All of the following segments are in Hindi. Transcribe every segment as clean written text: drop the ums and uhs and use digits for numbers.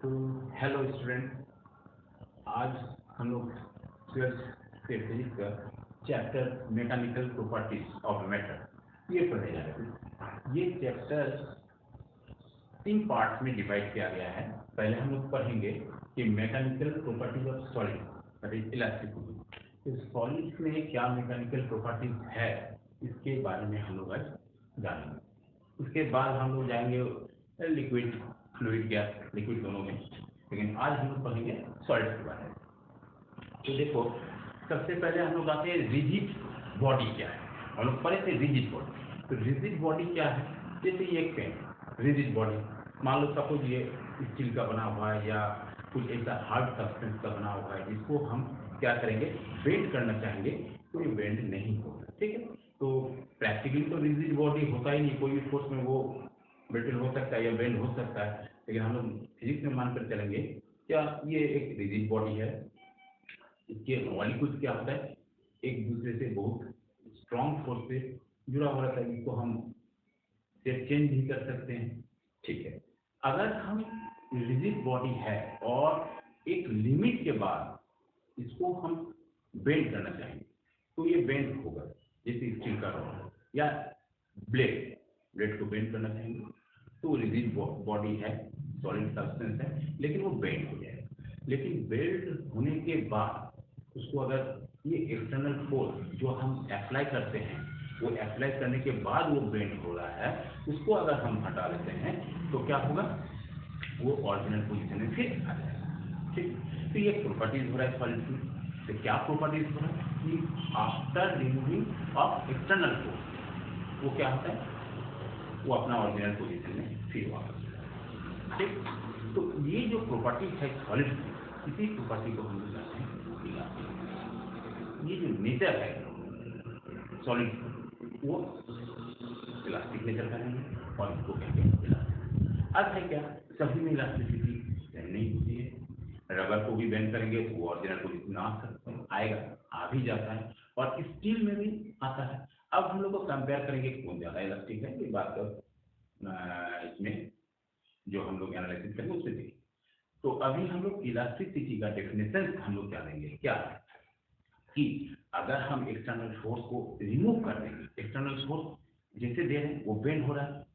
हेलो स्टूडेंट, आज हम लोग ट्वेल्थ के फिजिक्स का chapter mechanical properties of matter ये पढ़ने जा रहे हैं। ये चैप्टर 3 पार्ट्स में डिवाइड किया गया है। पहले हम लोग पढ़ेंगे कि mechanical properties of solid that is elasticity. तो सॉलिड में क्या मैकेनिकल प्रॉपर्टीज है इसके बारे में हम लोग आज जानेंगे। उसके बाद हम लोग जाएंगे लिक्विड, फ्लूइड, गैस, लिक्विड दोनों में, लेकिन आज हम लोग पढ़ेंगे सॉलिड के बारे में। तो देखो, सबसे पहले हम लोग आते हैं रिजिड बॉडी क्या है। हम लोग पढ़े थे रिजिड बॉडी। तो रिजिड बॉडी क्या है? जैसे ये एक पेन, रिजिड बॉडी, मान लो सपोज ये स्टील का बना हुआ है या कुछ ऐसा हार्ड सब्सटेंस का बना हुआ है जिसको हम क्या करेंगे, बेंड करना चाहेंगे तो ये बेंड नहीं होगा। ठीक है, तो प्रैक्टिकली तो रिजिड बॉडी होता ही नहीं, कोई भी फोर्स में वो ब्रिटल हो सकता है या बेंड हो सकता है, लेकिन हम लोग फिजिक्स में मानकर चलेंगे क्या ये एक रिजिड बॉडी है। इसके मॉलिक्यूल्स क्या होता है, एक दूसरे से बहुत स्ट्रॉन्ग फोर्स से जुड़ा हुआ रहता है, इसको हम शेप चेंज भी कर सकते हैं। ठीक है, अगर हम रिजिड बॉडी है और एक लिमिट के बाद इसको हम बेंड करना चाहेंगे तो ये बेंड होगा। जैसे स्टील का रॉड या ब्लेड को बेंड करना चाहेंगे तो रिजिड बॉडी है, सॉलिड सब्सटेंस है, लेकिन वो बेंड हो जाएगा। लेकिन बेंड होने के बाद उसको अगर ये एक्सटर्नल फोर्स जो हम अप्लाई करते हैं, वो अप्लाई करने के बाद वो बेंड हो रहा है, उसको अगर हम हटा देते हैं तो क्या होगा, वो ओरिजिनल पोजीशन में फिर आ जाएगा। ठीक, तो ये प्रॉपर्टीज हो रहा है सॉलिड में। तो क्या प्रॉपर्टीज हो रहा है कि after removing of external force वो क्या होता है, वो अपना ओरिजिनल पोजीशन में फिर वापस। ठीक, तो ये जो प्रॉपर्टी है सॉलिड की, इसी प्रॉपर्टी को हम कहते हैं इलास्टिक। ये जो नेचर है सॉलिड वो इलास्टिक नेचर का है और इसको कहते हैं इलास्टिक। अर्थ है क्या, सभी में इलास्टिसिटी नहीं होती है। रबर को भी बेंड करेंगे तो वो ओरिजिनल पोजीशन में आ सकता है, आएगा, आ भी जाता है, और स्टील में भी आता है। अब हम लोग को कंपेयर करेंगे कौन ज़्यादा इलास्टिक है, ये बात इसमें जो हम लोग एनालिसिस करेंगे उससे देखेंगे। तो अभी हम लोग इलास्टिसिटी का डेफिनेशन हम लोग क्या देंगे, क्या कि अगर हम एक्सटर्नल फोर्स को रिमूव कर देंगे, एक्सटर्नल फोर्स जैसे दे रहे हैं वो बेंड हो रहा है,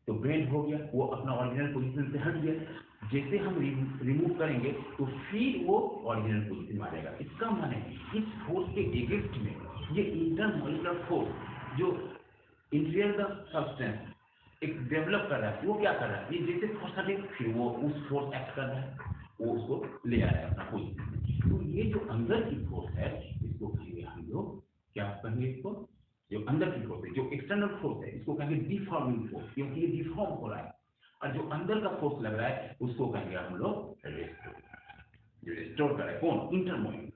तो बेंड हो गया, वो अपना ओरिजिनल पोजीशन से हट गया। जैसे हम रिमूव करेंगे तो फिर वो ओरिजिनल पोजीशन में आ जाएगा। इसका माने इस फोर्स के अगेंस्ट में ये इंटरमॉलिक्यूलर फोर्स जो इंटीरियर द सब्सटेंस एक डेवलप कर रहा है, वो क्या कर रहा है, ये जैसे फोर्स हटे फिर वो उस फोर्स एक्ट कर रहा है, वो उसको ले आ रहा है अपना पोजीशन। तो ये जो अंदर की फोर्स है इसको कहेंगे हम लोग, क्या कहेंगे इसको, जो अंदर की फोर्स है, जो एक्सटर्नल फोर्स है इसको कहेंगे डिफॉर्मिंग फोर्स, क्योंकि ये डिफॉर्म हो रहा है। और जो अंदर का फोर्स लग रहा है उसको कहेंगे हम लोग रेस्टोर, जो रेस्टोर कर रहा है कौन, इंटरमॉलिक्यूलर।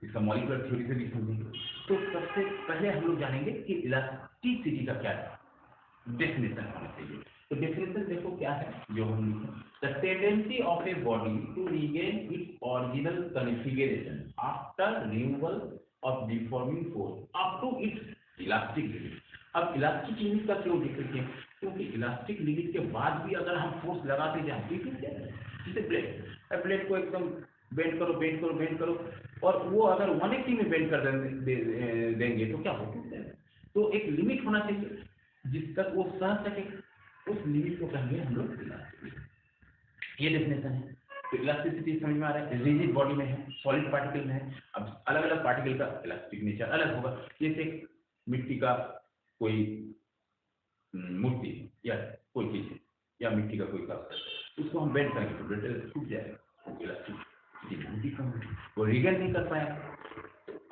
इसका मॉलिक्यूलर थ्योरी से भी समझेंगे। तो सबसे पहले हम लोग जानेंगे कि इलास्टिसिटी का क्या डेफिनेशन होना चाहिए। तो डेफिनेशन देखो क्या है जो हम लिखे, the tendency of a body to regain its original configuration after removal of deforming force up to its elastic limit. अब इलास्टिक लिमिट का क्यों जिक्र किया, क्योंकि इलास्टिक लिमिट के बाद भी अगर हम फोर्स लगाते जाएं तो जैसे ब्लेड को एकदम बेंड करो बेंड करो बेंड करो, और वो अगर 180 में बेंड कर देंगे तो क्या होगा, तो एक लिमिट होना चाहिए जिस तक वो सह सके, उस लिमिट को कहेंगे हम लोग इलास्टिसिटी। ये डेफिनेशन है। तो इलास्टिसिटी समझ में आ रहा है, रिजिड बॉडी में है, सॉलिड पार्टिकल में है। अब अलग अलग पार्टिकल का इलास्टिक नेचर अलग होगा। जैसे मिट्टी का कोई मूर्ति या कोई चीज है, या मिट्टी का कोई कप, उसको हम बेंड करेंगे तो ब्रिटल टूट जाएगा, इलास्टिसिटी बहुत ही कम है, वो रिगन नहीं कर पाएगा।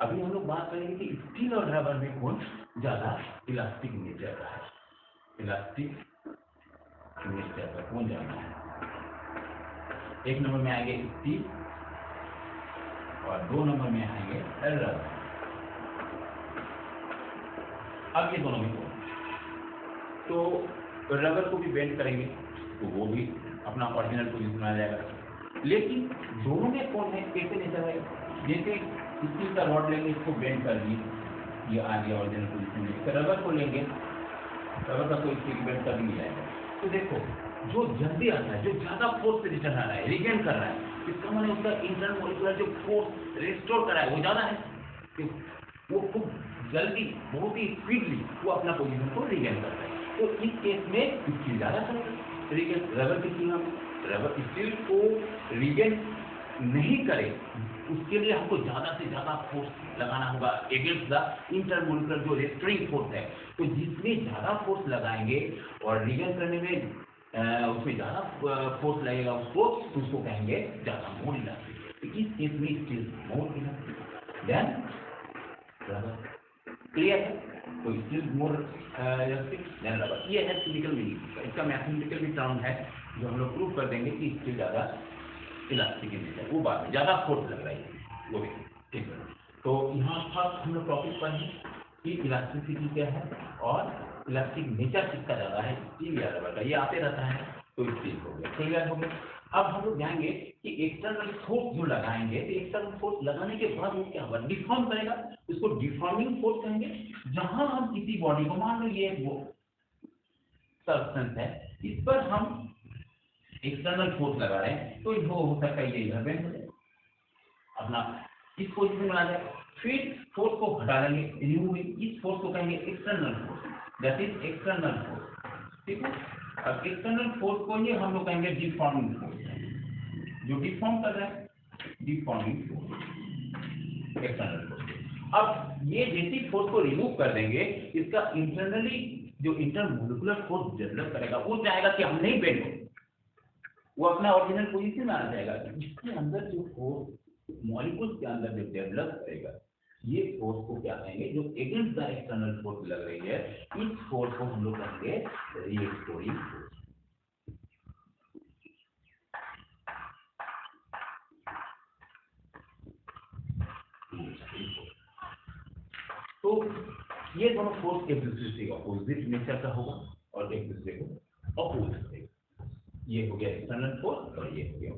अभी हम लोग बात करेंगे कि स्टील और रबर में कौन ज्यादा इलास्टिक नेचर का है, इलास्टिक नेचर का कौन ज्यादा है। एक नंबर में आएंगे स्टील और 2 नंबर में आएंगे रबर। अब ये दोनों में कौन, तो रबर को भी बेंड करेंगे तो वो भी अपना ओरिजिनल पोजीशन में आ जाएगा। लेकिन दोनों में कौन है, कैसे नेचर है, जैसे स्टील का रॉड लेंगे, इसको बेंड कर दिए, ये आ गया ओरिजिनल पोजीशन में। रबर को लेंगे, रबर का कोई स्टिक बेंड कर नहीं जाएगा। तो देखो जो जल्दी आता है, जो ज्यादा फोर्स से रिटर्न आ रहा है, रिगेन कर रहा है, इसका मतलब उसका इंटरमोलिकुलर जो फोर्स रिस्टोर कर रहा है वो ज्यादा है, तो वो खूब जल्दी, बहुत ही स्पीडली वो अपना पोजीशन को रिगेन कर रहा है। तो इस केस में स्टील ज्यादा करेगा रिगेन। रबर की तुलना में रबर स्टील को रिगेन नहीं करे, उसके लिए हमको ज्यादा से ज्यादा फोर्स लगाना होगा अगेंस्ट द इंटरमोलिकुलर जो रेस्टोरिंग फोर्स है। तो जितने ज्यादा फोर्स लगाएंगे और रिगेन करने में उसमें ज्यादा फोर्स लगेगा उसको, तो उसको कहेंगे ज्यादा मोर इलास्टिक। तो इस केस में steel more elastic than rubber. Clear है? तो steel more elastic than rubber, ये है फिजिकल मीनिंग। इसका मैथमेटिकल भी टर्म है जो हम लोग प्रूव कर देंगे कि स्टील ज्यादा इलास्टिक है, वो बात है, ज्यादा फोर्स लग रहा है वो भी। ठीक है, तो यहाँ फर्स्ट हम लोग टॉपिक पढ़े कि इलास्टिसिटी क्या है और इलास्टिक नेचर किसका ज्यादा है, स्टील या रबर का। ये आते रहता है, तो स्टील हो गया, क्लियर हो गया। अब हम लोग जाएंगे कि एक्सटर्नल फोर्स जो लगाएंगे, तो एक्सटर्नल फोर्स लगाने के बाद वो क्या होगा, डिफॉर्म करेगा, उसको डिफॉर्मिंग फोर्स कहेंगे। जहां हम किसी बॉडी को, मान लो ये वो सब्सटेंस है, इस पर हम एक्सटर्नल फोर्स लगा रहे हैं, तो वो हो सकता है ये इधर बेंड हो जाए, अपना इस पोजीशन में आ जाए, फिर फोर्स को हटा देंगे, रिमूव, इस फोर्स को कहेंगे external force, that is external force. ठीक है, अब एक्सटर्नल फोर्स को ये हम लोग कहेंगे डिफॉर्मिंग फोर्स, जो डिफॉर्म कर रहा है, डिफॉर्मिंग फोर्स, एक्सटर्नल फोर्स। अब ये जैसी फोर्स को रिमूव कर देंगे, इसका इंटरनली जो इंटरमोलिकुलर फोर्स डेवलप करेगा, वो चाहेगा कि हम नहीं बेंड हो, वो अपना ओरिजिनल पोजीशन में आ जाएगा। इसके अंदर जो फोर्स मॉलिक्यूल के अंदर जो डेवलप करेगा, ये फोर्स को क्या कहेंगे, जो अगेंस्ट द एक्सटर्नल फोर्स लग रही है, इस फोर्स को हम लोग कहेंगे रिएक्टोरिंग फोर्स। तो ये दोनों फोर्स एक दूसरे से अपोजिट नेचर का होगा और एक दूसरे को अपोज करेगा। ये हो गया एक्सटर्नल फोर्स और ये हो गया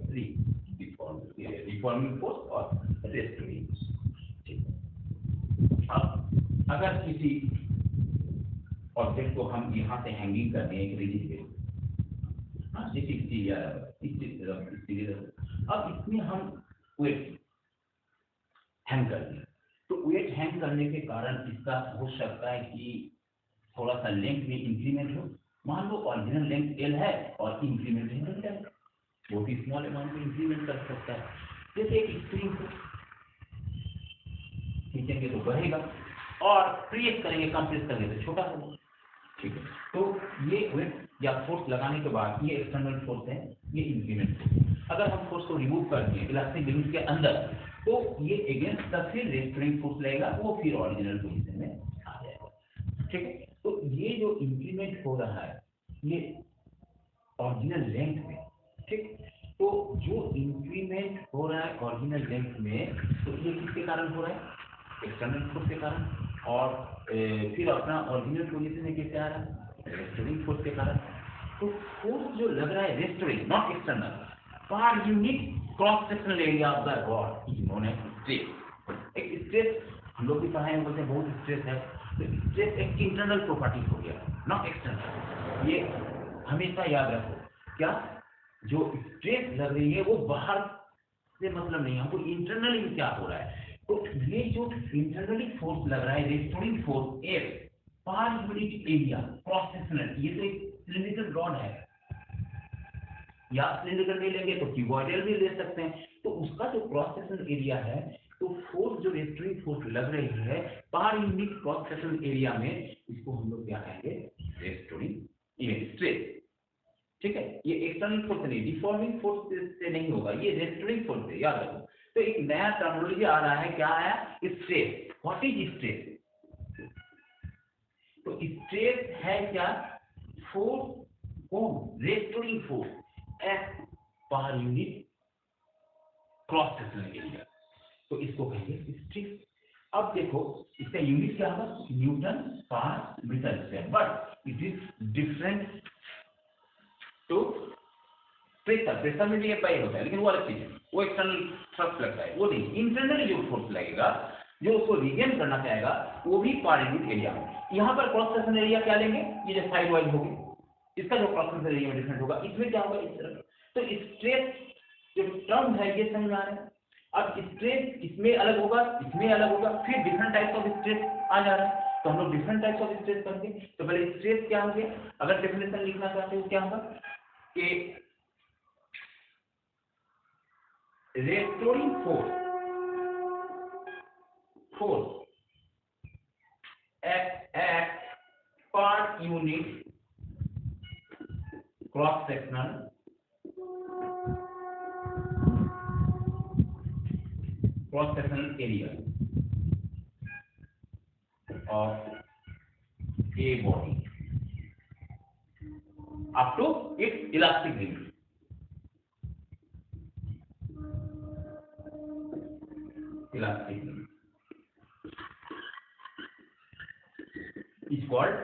रिफॉर्मिंग फोर्स और रेस्टोरिंग। ठीक है, अब अगर किसी ऑब्जेक्ट को हम यहाँ से हैंगिंग कर दें एक रिजिड पे, अब इसमें हम वेट हैंग कर दें, तो वेट हैंग करने के कारण इसका हो सकता है कि थोड़ा सा लेंथ में इंक्रीमेंट हो। मान लो ओरिजिनल लेंथ L है और इंक्रीमेंट है, बहुत ही स्मॉल अमाउंट में इंक्रीमेंट कर सकता है। जैसे एक स्प्रिंग को खींचेंगे तो बढ़ेगा और प्रेस करेंगे, कंप्रेस करेंगे तो छोटा होगा। ठीक है, तो ये वेट या फोर्स लगाने के बाद ये एक्सटर्नल फोर्स है, ये इंक्रीमेंट फोर्स। अगर हम फोर्स को रिमूव कर दें इलास्टिक लिमिट के अंदर, तो ये अगेंस्ट द फिर रेस्टोरिंग फोर्स लगेगा, वो फिर ओरिजिनल पोजीशन में आ जाएगा। ठीक है, तो ये जो इंक्रीमेंट हो रहा है ये ओरिजिनल लेंथ में, ठीक, तो जो इंक्रीमेंट हो रहा है ओरिजिनल लेंथ में, तो ये किसके कारण हो रहा है, एक्सटर्नल फोर्स के कारण, और फिर अपना ओरिजिनल पोजीशन में कैसे आ रहा है, रेस्टोरिंग फोर्स के कारण। तो फोर्स जो लग रहा है restoring, not external, per unit cross sectional area of the rod is known as stress. एक स्ट्रेस हम लोग भी पढ़ाए हैं, बोलते हैं बहुत स्ट्रेस है, तो स्ट्रेस एक इंटरनल प्रॉपर्टी हो गया, नॉट एक्सटर्नल। ये हमेशा याद रखो, क्या जो स्ट्रेस लग रही है वो बाहर से मतलब नहीं, हमको इंटरनली क्या हो रहा है। तो ये जो इंटरनली फोर्स लग रहा है restoring force F per unit area cross sectional, ये तो एक सिलिंड्रिकल रॉड है, या सिलिंड्रिकल नहीं लेंगे तो क्यूबॉइडल भी ले सकते हैं, तो उसका जो क्रॉस सेक्शनल एरिया है, तो फोर्स जो रेस्टोरिंग फोर्स लग रही है पर यूनिट क्रॉस सेक्शनल एरिया में, इसको हम लोग क्या कहेंगे, रेस्टोरिंग स्ट्रेस। ठीक है, ये एक्सटर्नल फोर्स नहीं, डिफॉर्मिंग फोर्स से नहीं होगा, ये रेस्टोरिंग फोर्स से, याद रखो। तो एक नया टर्मिनोलॉजी आ रहा है, क्या आया, स्ट्रेस। What is stress? तो स्ट्रेस है क्या, फोर्स को रेस्टोरिंग फोर्स F पर यूनिट क्रॉस सेक्शनल एरिया, तो इसको कहेंगे स्ट्रेस। अब देखो इसका यूनिट क्या होगा, newton per metre square, but it is different तो प्रेशर में भी एक बाई होता है, लेकिन वो अलग चीज है, वो एक्सटर्नल थ्रस्ट लगता है, वो नहीं, इंटरनली जो फोर्स लगेगा जो उसको रिगेन करना चाहेगा, वो भी पर यूनिट एरिया में। यहाँ पर क्रॉस सेक्शनल एरिया क्या लेंगे, ये जो साइड वाइज होगी, इसका जो क्रॉस सेक्शनल एरिया में डिफरेंट होगा, इसमें क्या होगा, इस तरफ। तो स्ट्रेस जो टर्म है ये समझ में आ रहा है। अब स्ट्रेस इसमें अलग होगा, इसमें अलग होगा, फिर डिफरेंट टाइप्स ऑफ स्ट्रेस आ जा रहा है। तो हम लोग डिफरेंट टाइप्स ऑफ स्ट्रेस पढ़ेंगे। तो पहले स्ट्रेस क्या हो गया, अगर डेफिनेशन लिखना चाहते हो क्या होगा कि restoring force at per unit cross sectional area of a body up to its elastic limit. Elastic limit is called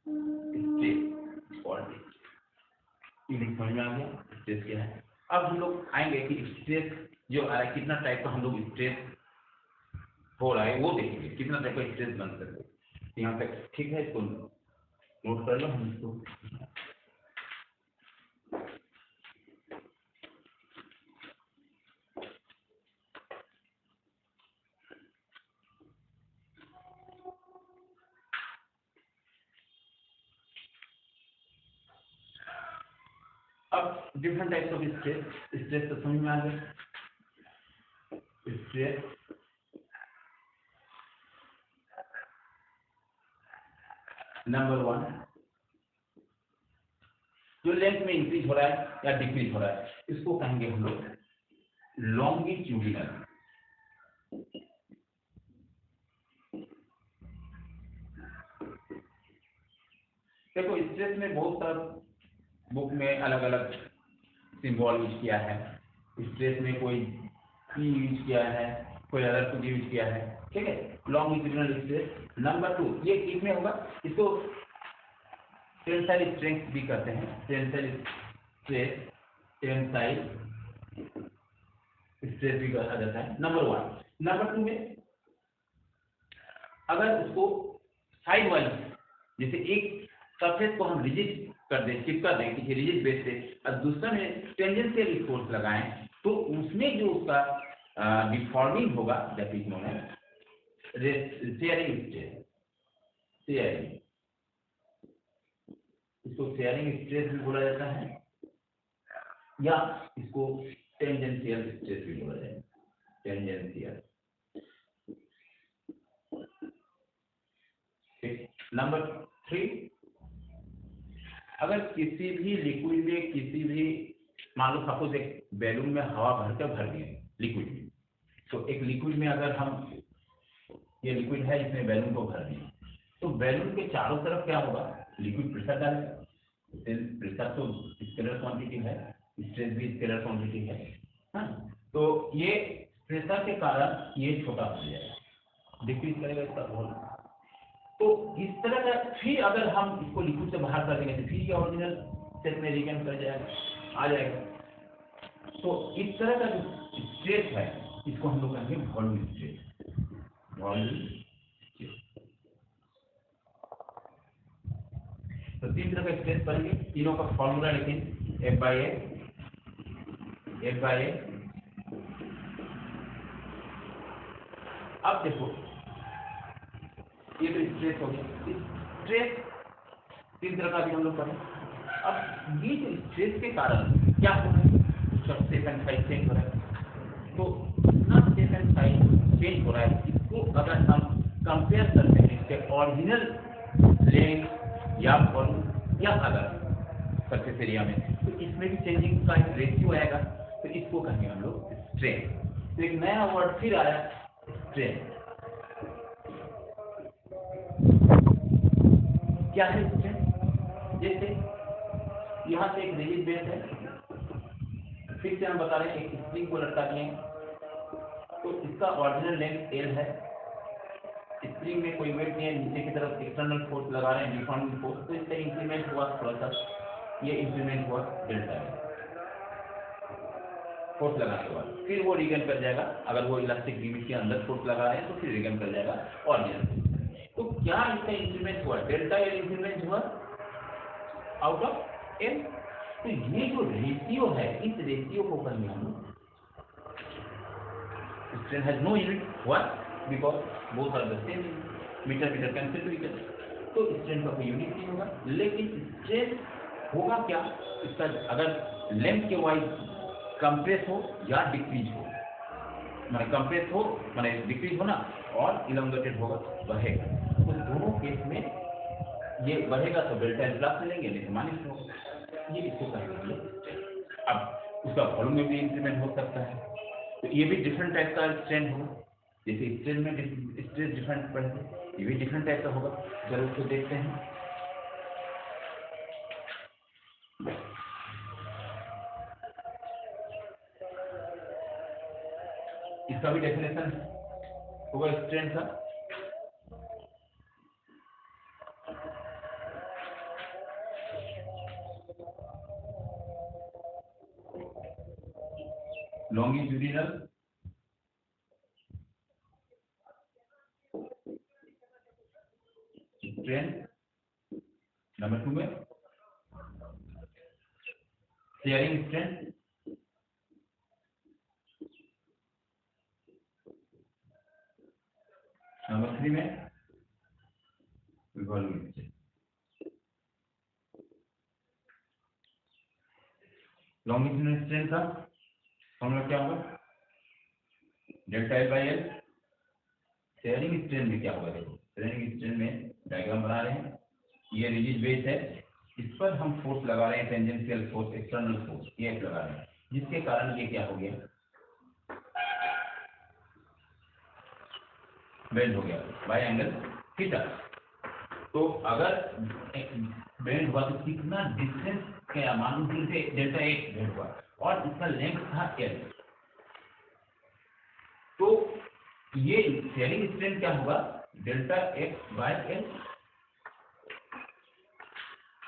stress. समझ में आ गया स्ट्रेस क्या है। अब हम लोग आएंगे कि स्ट्रेस जो आ रहा है, कितना टाइप का हम लोग स्ट्रेस हो रहा है वो देखेंगे, कितना टाइप का स्ट्रेस बन सकता है। यहाँ तक ठीक है, इसको नोट कर लो। हम इसको अब डिफरेंट टाइप्स ऑफ स्ट्रेस तो समझ में आ गया। स्ट्रेस नंबर 1 जो लेंथ में इंक्रीज हो रहा है या डिक्रीज हो रहा है, इसको कहेंगे हम लोग लॉन्गिट्यूडिनल। देखो स्ट्रेस में बहुत सारा बुक में अलग अलग सिंबल यूज किया है। स्ट्रेस में कोई पी यूज किया है, कोई अदर कुछ यूज किया है, ठीक है। लॉन्गिट्यूडिनल स्ट्रेस नंबर 2 ये किसमें होगा, इसको टेंसाइल स्ट्रेंथ भी कहते हैं। टेंसाइल स्ट्रेस, टेंसाइल स्ट्रेस भी कहा जाता है नंबर 1। नंबर 2 में अगर उसको साइड वाइज, जैसे एक सरफेस को हम रिजिड कर दें, चिपका दें किसी रिजिड बेस से, और दूसरा में टेंजेंशियल फोर्स लगाएं, तो उसमें जो उसका डिफॉर्मिंग होगा, that is known as shearing stress. Shearing, इसको शेयरिंग स्ट्रेस भी बोला जाता है, या इसको टेंजेंशियल स्ट्रेस भी बोला जाता है। टेंजेंशियल। नंबर 3 अगर किसी भी लिक्विड में, किसी भी मान लो सपोज एक बैलून में हवा भर दिए लिक्विड में, तो एक लिक्विड में अगर हम, ये लिक्विड है इसमें बैलून को भर दिए, तो बैलून के चारों तरफ क्या होगा, लिक्विड प्रेशर डालेगा। प्रेशर तो स्केलर क्वांटिटी है, स्ट्रेस भी स्केलर क्वांटिटी है, हाँ। तो ये प्रेशर के कारण ये छोटा हो जाएगा, डिक्रीज करेगा इसका वॉल्यूम। तो इस तरह का फिर अगर हम इसको लिक्विड से बाहर कर देंगे तो फिर ये ओरिजिनल सेट में रिगेन कर जाएगा, आ जाएगा। तो इस तरह का जो स्ट्रेस है इसको हम लोग कहेंगे वॉल्यूम स्ट्रेस। Volume stress. तो 3 तरह का स्ट्रेस पढ़ेंगे, तीनों का फॉर्मूला लेकिन F by A। अब देखो ये तो स्ट्रेस हो गया, स्ट्रेस 3 तरह का भी हम लोग पढ़े। अब ये जो स्ट्रेस के कारण क्या हो रहा है, सब सेकंड साइज चेंज हो रहा है। तो इतना सेकंड साइज चेंज हो रहा है, इसको अगर हम कंपेयर करते हैं इसके ओरिजिनल लेंथ या वॉल्यूम या अदर सरफेस एरिया में, तो इसमें भी चेंजिंग का एक रेशियो आएगा। तो इसको कहेंगे हम लोग स्ट्रेन। तो एक नया वर्ड फिर आया, स्ट्रेन। क्या है स्ट्रेन? जैसे यहाँ से एक रिजिड बेस है, फिर से हम बता रहे हैं एक स्प्रिंग को लटका दिए, तो इसका ओरिजिनल लेंथ L है, स्प्रिंग में कोई वेट नहीं है, नीचे की तरफ एक्सटर्नल फोर्स लगा रहे हैं, डिफॉर्मिंग फोर्स, तो इसका इंक्रीमेंट हुआ थोड़ा सा, ये इंक्रीमेंट हुआ डेल्टा है फोर्स लगाने के बाद, फिर वो रिगेन कर जाएगा। अगर वो इलास्टिक लिमिट के अंदर फोर्स लगा रहे हैं तो फिर रिगेन कर जाएगा ओरिजिनल। तो क्या इसका इंक्रीमेंट हुआ, डेल्टा एल इंक्रीमेंट हुआ, आउट ऑफ एल। तो ये जो रेशियो है, इस रेशियो को करने हम strain has no unit, what, because both are the same, metre metre cancel to each other, तो स्ट्रेन का कोई यूनिट नहीं होगा। लेकिन स्ट्रेन होगा क्या, इसका अगर लेंथ के वाइज कंप्रेस हो या डिक्रीज हो, माने कंप्रेस हो माने डिक्रीज होना, और इलोंगेटेड होगा बढ़ेगा, तो दोनों केस में ये बढ़ेगा तो डेल्टा एल प्लस लेंगे, नहीं तो माइनस होगा, ये इसको कहेंगे। अब उसका वॉल्यूम में भी इंक्रीमेंट हो सकता है, तो ये भी डिफरेंट टाइप का स्ट्रेन होगा, जैसे स्ट्रेन में स्ट्रेस डिफरेंट पड़ेगा, ये भी डिफरेंट टाइप का होगा। चलो उसको देखते हैं। इसका भी डेफिनेशन होगा स्ट्रेन का। लॉन्गिट्यूडिनल स्ट्रेन, नंबर 2 में शेयरिंग स्ट्रेन, नंबर 3 में रिवॉल्विंग स्ट्रेन। लॉन्गिट्यूडिनल स्ट्रेन का फॉर्मूला क्या होगा, delta L by L. Sharing strain में क्या होगा, देखो शेयरिंग स्ट्रेन में डायग्राम बना रहे हैं, ये रिजिड बेस है, इस पर हम फोर्स लगा रहे हैं, टेंजेंशियल फोर्स, एक्सटर्नल फोर्स ये लगा रहे हैं, जिसके कारण ये क्या हो गया, बेंड हो गया बाय एंगल थीटा। तो अगर बेंड हुआ तो कितना डिस्टेंस क्या, मान लीजिए डेल्टा एक्स बेंड हुआ और इसका लेंथ था एल, तो ये शेयरिंग स्ट्रेन क्या होगा, डेल्टा एक्स बाय एल।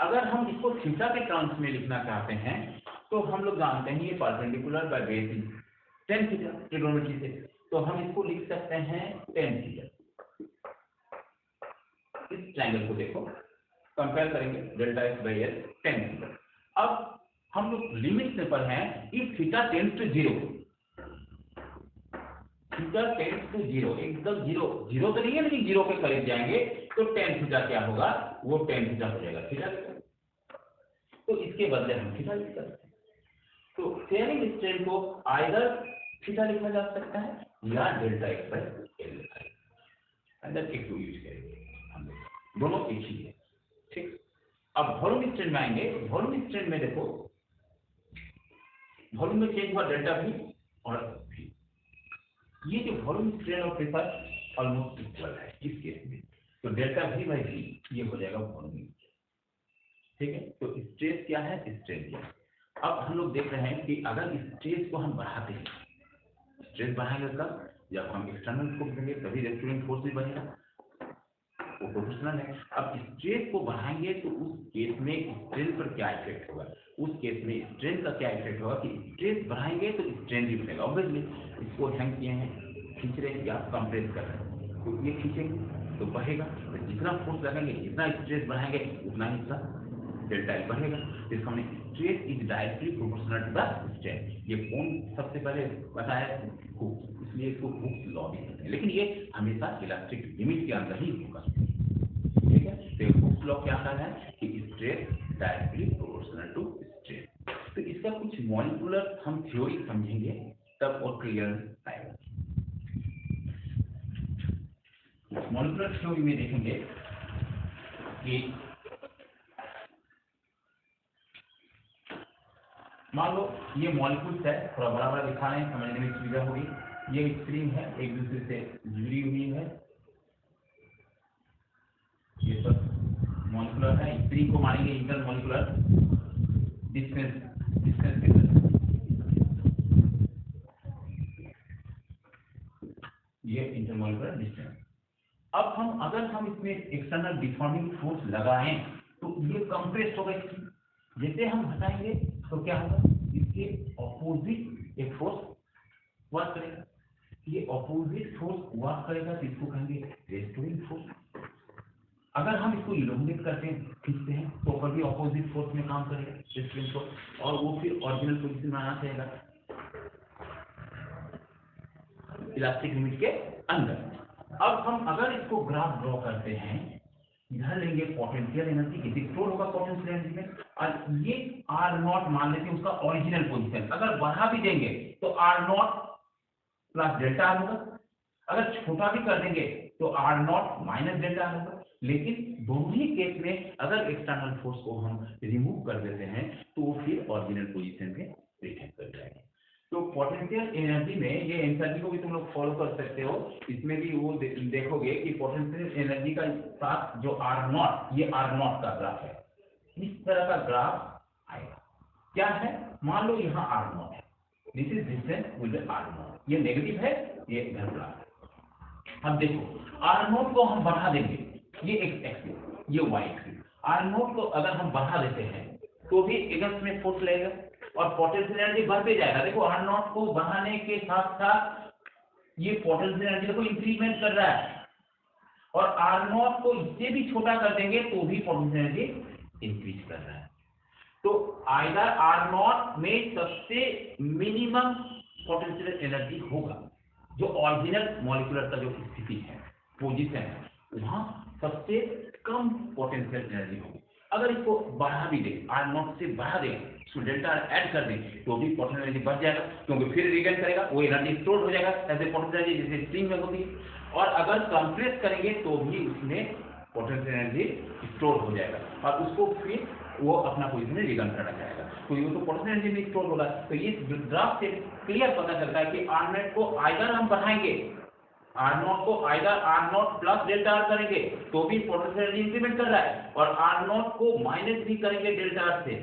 अगर हम इसको थीटा के टर्म्स में लिखना चाहते हैं तो हम लोग जानते हैं ये perpendicular by base is tan theta trigonometry से, तो हम इसको लिख सकते हैं tan थीटा। इस ट्रायंगल को देखो, कंपेयर करेंगे delta x by L tan theta. अब हम लोग लिमिट में पर हैं, if theta tends to zero, theta tends to zero, एकदम जीरो जीरो तो नहीं है लेकिन जीरो के करीब जाएंगे तो tan थीटा क्या होगा, वो tan थीटा हो जाएगा थीटा, तो इसके बदले हम थीटा लिख सकते हैं। तो शेयरिंग स्ट्रेन को आइदर थीटा लिखा जा सकता है या डेल्टा एक्स बाई एल लिखा है, अंदर एक टू यूज करेंगे हम लोग, दोनों एक ही है, ठीक। अब वॉल्यूम स्ट्रेन में आएंगे, वॉल्यूम स्ट्रेन में देखो वॉल्यूम में चेंज हुआ डेल्टा भी और भी, ये जो वॉल्यूम स्ट्रेन और प्रेशर ऑलमोस्ट इक्वल है इस केस में, तो डेल्टा भी बाई भी ये हो जाएगा वॉल्यूम, ठीक है। तो स्ट्रेस क्या है, स्ट्रेन क्या है। अब हम लोग देख रहे हैं कि अगर स्ट्रेस को हम बढ़ाते हैं, स्ट्रेस बढ़ाएंगे कब, जब हम एक्सटर्नल फोर्स देंगे तभी रेस्टोरेंट फोर्स भी बढ़ेगा, वो प्रोपोर्शनल है। अब स्ट्रेस को बढ़ाएंगे तो उस केस में स्ट्रेन पर क्या इफेक्ट होगा, उस केस में स्ट्रेन का क्या इफेक्ट होगा कि स्ट्रेस बढ़ाएंगे तो स्ट्रेन भी बढ़ेगा, ऑब्वियसली। इसको हैंग किए हैं, खींच रहे हैं या कंप्रेस कर रहे हैं, तो ये खींचेंगे तो बढ़ेगा, तो जितना फोर्स लगाएंगे जितना स्ट्रेस बढ़ाएंगे उतना ही इसका डेल्टा एल बढ़ेगा। इसको हमने stress is directly proportional to the strain, ये कौन सबसे पहले बताया, हुक, इसलिए इसको हुक्स लॉ भी कहते हैं, लेकिन ये हमेशा इलास्टिक लिमिट के अंदर ही होगा, ठीक है। तो हुक्स लॉ क्या कहता है कि stress directly proportional to strain. तो इसका कुछ मॉलिक्यूलर हम थ्योरी समझेंगे तब और क्लियर आएगा। मॉलिक्यूलर थ्योरी में देखेंगे कि मान लो ये मॉलिक्यूल्स है, थोड़ा बड़ा बड़ा दिखा रहे हैं, समझने में सुविधा होगी। ये स्प्रिंग है, एक दूसरे से जुड़ी हुई है, ये सब मॉलिक्यूलर है। स्प्रिंग को मानेंगे इंटर मॉलिक्यूलर डिस्टेंस, डिस्टेंस के साथ ये इंटर मॉलिक्यूलर डिस्टेंस। अब हम अगर हम इसमें एक्सटर्नल डिफॉर्मिंग फोर्स लगाएं तो ये कंप्रेस होगा, इसकी जैसे हम हटाएंगे तो क्या होगा, इसके ऑपोजिट एक फोर्स वर्क करेगा, ये ऑपोजिट फोर्स वर्क करेगा तो इसको कहेंगे रेस्टोरिंग फोर्स। अगर हम इसको इलोंगेट करते हैं, खींचते हैं, तो कभी ऑपोजिट फोर्स में काम करेगा स्प्रिंग फोर्स, और वो फिर ओरिजिनल पोजीशन में आना चाहिए इलास्टिक लिमिट के अंदर। अब हम अगर इसको ग्राफ ड्रॉ करते हैं, इधर लेंगे पोटेंशियल एनर्जी, कितनी स्टोर होगा पोटेंशियल एनर्जी में, और ये आर नॉट मान लेते हैं उसका ओरिजिनल पोजीशन। अगर बढ़ा भी देंगे तो R not plus delta R होगा, अगर छोटा भी कर देंगे तो R not minus delta R होगा। लेकिन दोनों ही केस में अगर एक्सटर्नल फोर्स को हम रिमूव कर देते हैं तो वो फिर ओरिजिनल पोजीशन में रिटर्न कर जाएगा। तो पोटेंशियल एनर्जी में ये एनर्जी को भी तुम लोग फॉलो कर सकते हो, इसमें भी वो देखोगे कि पोटेंशियल एनर्जी का साथ जो आर नॉट, ये आर नॉट का ग्राफ है, इस तरह का ग्राफ आएगा। क्या है, मान लो यहाँ आर नॉट है, this is distance with R not, ये नेगेटिव है, ये इधर प्लस है। अब देखो आर नॉट को हम बढ़ा देंगे, ये एक्स एक्सिस, ये वाई एक्सिस, आर नॉट को अगर हम बढ़ा देते हैं तो भी अगेंस्ट में फोर्स लगेगा और पोटेंशियल एनर्जी बढ़ते जाएगा। देखो आर नॉट को बढ़ाने के साथ साथ ये पोटेंशियल एनर्जी को इंक्रीमेंट कर रहा है, और आर नॉट को इससे भी छोटा कर देंगे तो भी पोटेंशियल एनर्जी इंक्रीज कर रहा है। तो आइदर आर नॉट में सबसे मिनिमम पोटेंशियल एनर्जी होगा, जो ओरिजिनल मॉलिक्यूलर का जो स्थिति है, पोजीशन है, वहां सबसे कम पोटेंशियल एनर्जी होगी। अगर इसको बढ़ा भी दे, आर नॉट से बढ़ा दे, इसको डेल्टा ऐड कर दे, तो भी पोटेंशियल एनर्जी बढ़ जाएगा, क्योंकि फिर रिगेन करेगा, वो एनर्जी स्टोर हो जाएगा ऐसे पोटेंशियल एनर्जी जैसे स्प्रिंग में होती है। और अगर कंप्रेस करेंगे तो भी उसमें पोटेंशियल एनर्जी स्टोर हो जाएगा और उसको फिर वो अपना पोजीशन में रिटर्न करना चाहेगा, तो ये तो पोटेंशियल एनर्जी में स्टोर होगा। तो ये ग्राफ से क्लियर पता चलता है कि आर नॉट को आइदर हम बढ़ाएंगे, आर नॉट को either R not plus delta R करेंगे तो भी पोटेंशियल एनर्जी इंक्रीमेंट कर रहा है, और आर नॉट को माइनस भी करेंगे डेल्टा आर से,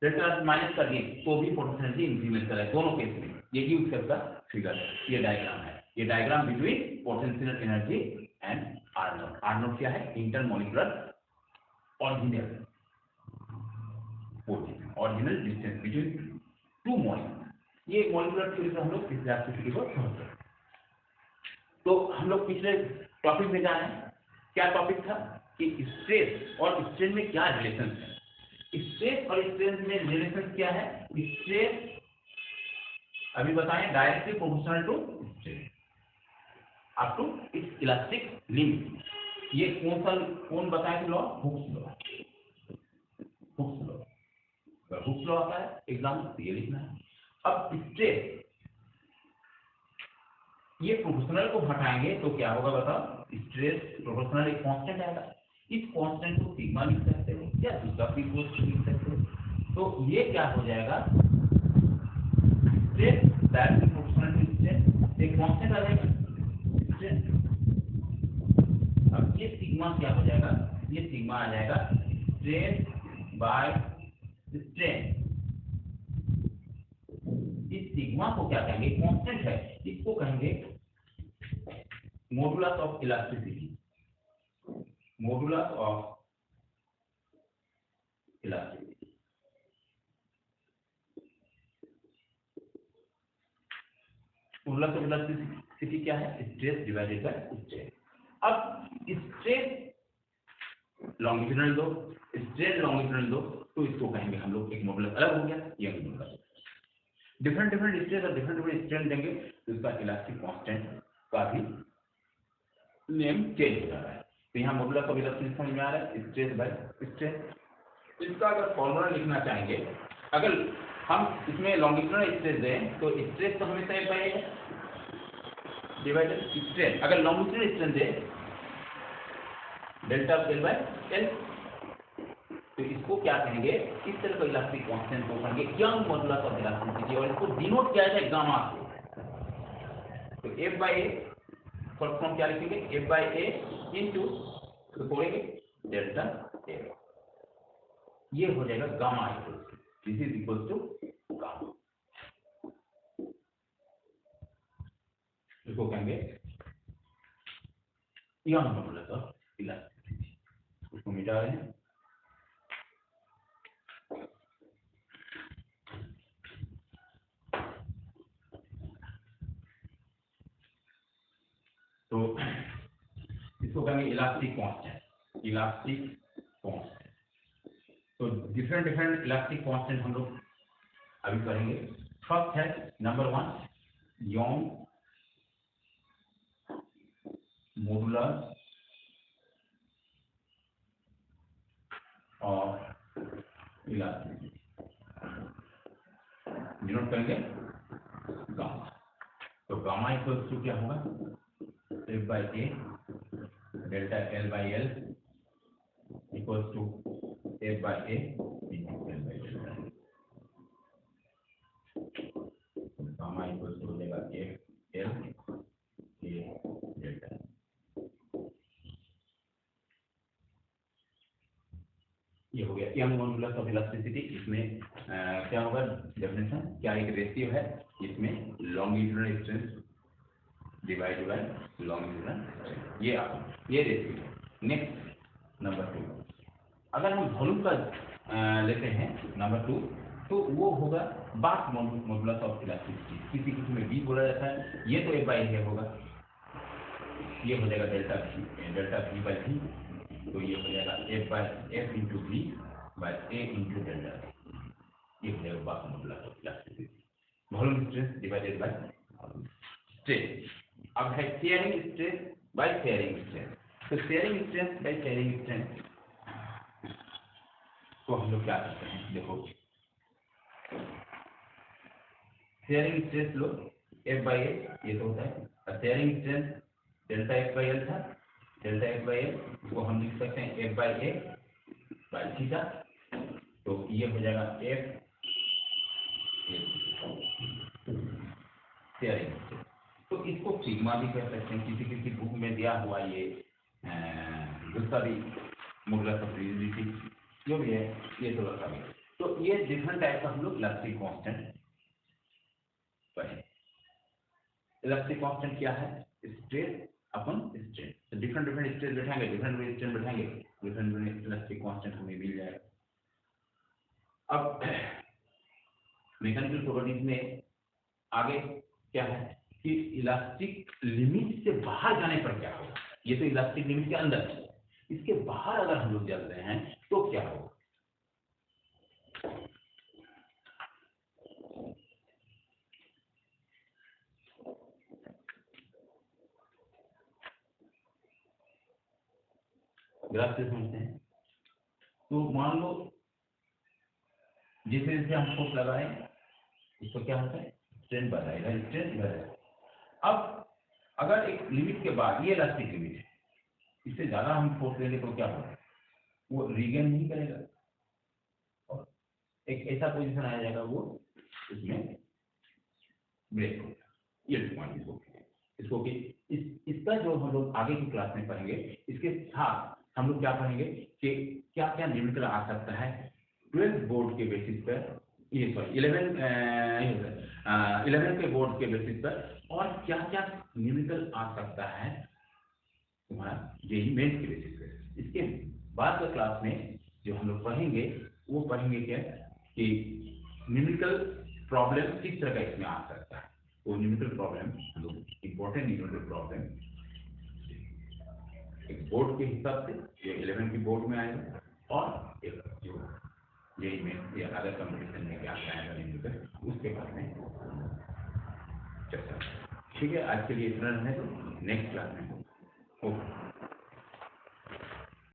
डेल्टा आर माइनस करिए तो भी पोटेंशियल एनर्जी इंक्रीमेंट कर रहा है, दोनों केस में। यही उसका फिगर है, ये डायग्राम है, ये diagram between potential energy and R not. R not क्या है, intermolecular original position, original distance between two molecule. ये मॉलिक्यूलर थ्योरी से हम लोग इस इलास्टिसिटी को समझते हैं। तो हम लोग पिछले टॉपिक में जाने, क्या टॉपिक था कि स्ट्रेस और स्ट्रेन में क्या रिलेशन है। स्ट्रेस और स्ट्रेन में रिलेशन क्या है, स्ट्रेस अभी बताएं directly proportional to strain up to its elastic limit. ये कौन बताए थे law, Hooke's law. Hooke's law, Hooke's law आता है एग्जाम में, ये लिखना है। अब स्ट्रेस, ये प्रोपोर्शनल को हटाएंगे तो क्या होगा बताओ, स्ट्रेस प्रोपोर्शनल एक कांस्टेंट आएगा, इस कांस्टेंट को सिग्मा लिख सकते हो या दूसरा भी फोर्स लिख सकते हो। तो ये क्या हो जाएगा, stress directly proportional to strain, एक कांस्टेंट आ जाएगा स्ट्रेन। अब ये सिग्मा क्या हो जाएगा, ये सिग्मा आ जाएगा स्ट्रेन बाय स्ट्रेन। इस सिग्मा को क्या कहेंगे, कांस्टेंट है, इसको कहेंगे modulus of elasticity, modulus of elasticity. Modulus of elasticity क्या है, स्ट्रेस डिवाइडेड बाय स्ट्रेन। अब स्ट्रेस लॉन्गिट्यूडनल दो, स्ट्रेन लॉन्गिट्यूडनल दो, तो इसको कहेंगे हम लोग एक मॉडुलस अलग हो गया, ये मॉडुलस। डिफरेंट स्ट्रेस और डिफरेंट स्ट्रेन देंगे तो इसका इलास्टिक कांस्टेंट का भी नेम चेंज हो रहा है। तो यहाँ मॉडुलस ऑफ इलास्टिसिटी समझ में आ रहा है, स्ट्रेस बाय स्ट्रेन। इसका अगर फॉर्मूला लिखना चाहेंगे, अगर हम इसमें लॉन्गिट्यूडनल स्ट्रेस दें तो स्ट्रेस तो हमेशा एक बाय डिवाइडेड स्ट्रेन, अगर लॉन्गिट्यूडनल स्ट्रेन दें डेल्टा एल बाय एल, तो इसको क्या कहेंगे, इस तरह का इलास्टिक कांस्टेंट को कहेंगे यंग मॉडुलस ऑफ इलास्टिसिटी, और इसको डिनोट किया जाए गामा से। तो F by A first form क्या लिखेंगे, एफ बाई ए इंटू तो बोलेंगे डेल्टा ए, ये हो जाएगा gamma equal, this is equal to gamma, इसको कहेंगे यंग मॉडुलस ऑफ इलास्टिसिटी। उसको मिटा रहे हैं, तो इसको कहेंगे इलास्टिक कांस्टेंट, इलास्टिक कांस्टेंट। तो डिफरेंट डिफरेंट इलास्टिक कांस्टेंट हम लोग अभी करेंगे। फर्स्ट है नंबर 1 योंग मॉडुलस और इलास्टिसिटी, डिनोट करेंगे गामा। तो गामा इक्वल्स टू क्या होगा, F by A delta L by L equals to F by A into L by delta. Gamma equals to हो जाएगा F L A डेल्टा। ये हो गया यंग मॉडुलस ऑफ इलास्टिसिटी। इसमें क्या होगा डेफिनेशन, क्या एक रेशियो है, इसमें longitudinal strength divide by longitudinal, ये रेशियो है। नेक्स्ट नंबर 2, अगर हम वॉल्यूम का लेते हैं नंबर 2, तो वो होगा बाथ मॉडुलस ऑफ इलास्टिसिटी। किसी में बी बोला जाता है, ये तो F by A होगा, ये हो जाएगा डेल्टा V by V। तो ये हो जाएगा F by F into V by A into delta, ये हो जाएगा बाथ modulus of elasticity, volume stress divided by stress. अब है shearing stress by shearing stress. तो shearing stress by shearing stress तो हम लोग क्या करते हैं, देखो शेयरिंग स्ट्रेस लो F by A, ये तो होता है, और shearing stress delta F by L था, डेल्टा F by L को हम लिख सकते हैं F by A by theta. तो ये हो जाएगा F शेयरिंग स्ट्रेस। तो इसको सिग्मा भी कह सकते हैं, किसी बुक में दिया हुआ ये दूसरा भी मॉडुलस ऑफ रिजिडिटी जो भी है, ये तो रखा गया। तो ये डिफरेंट टाइप का हम लोग इलास्टिक कांस्टेंट पढ़े। इलास्टिक कांस्टेंट क्या है, स्ट्रेस अपन स्ट्रेन। तो डिफरेंट डिफरेंट स्ट्रेस बैठाएंगे, डिफरेंट स्ट्रेन बैठाएंगे, डिफरेंट इलास्टिक कांस्टेंट हमें मिल जाएगा। अब मैकेनिकल प्रॉपर्टीज में आगे क्या है कि इलास्टिक लिमिट से बाहर जाने पर क्या होगा। ये तो इलास्टिक लिमिट के अंदर है, इसके बाहर अगर हम लोग चलते हैं तो क्या होगा। ग्राफ से समझते हैं। तो मान लो जैसे जैसे हम फोर्स लगाए, इसको क्या होता है, स्ट्रेन बढ़ाएगा, स्ट्रेन बढ़ाएगा। अब अगर एक लिमिट के बाद, ये इलास्टिक लिमिट है, इससे ज्यादा हम फोर्स लेंगे तो क्या होगा, वो रिगेन नहीं करेगा और एक ऐसा पोजीशन आ जाएगा वो उसमें ब्रेक होगा। ये इसको कि इसका जो हम लोग आगे की क्लास में पढ़ेंगे, इसके साथ हम लोग क्या पढ़ेंगे कि क्या क्या न्यूमेरिकल आ सकता है 12 बोर्ड के बेसिस पर, ये सॉरी 11 के बोर्ड के बेसिस पर, और क्या क्या न्यूमेरिकल आ सकता है तुम्हारा जेईई मेंस के बेसिस पर। इसके बाद का क्लास में जो हम लोग पढ़ेंगे वो पढ़ेंगे क्या कि न्यूमेरिकल प्रॉब्लम किस तरह का इसमें आ सकता है। वो न्यूमेरिकल प्रॉब्लम हम लोग इंपॉर्टेंट न्यूमेरिकल प्रॉब्लम एक बोर्ड के हिसाब से, ये 11 की बोर्ड में आएगा, और एक जो जेईई मेंस या अदर कंपटीशन में क्या आएगा न्यूमेरिकल, उसके बारे में चर्चा। ठीक है, आज के लिए इतना है, तो नेक्स्ट क्लास में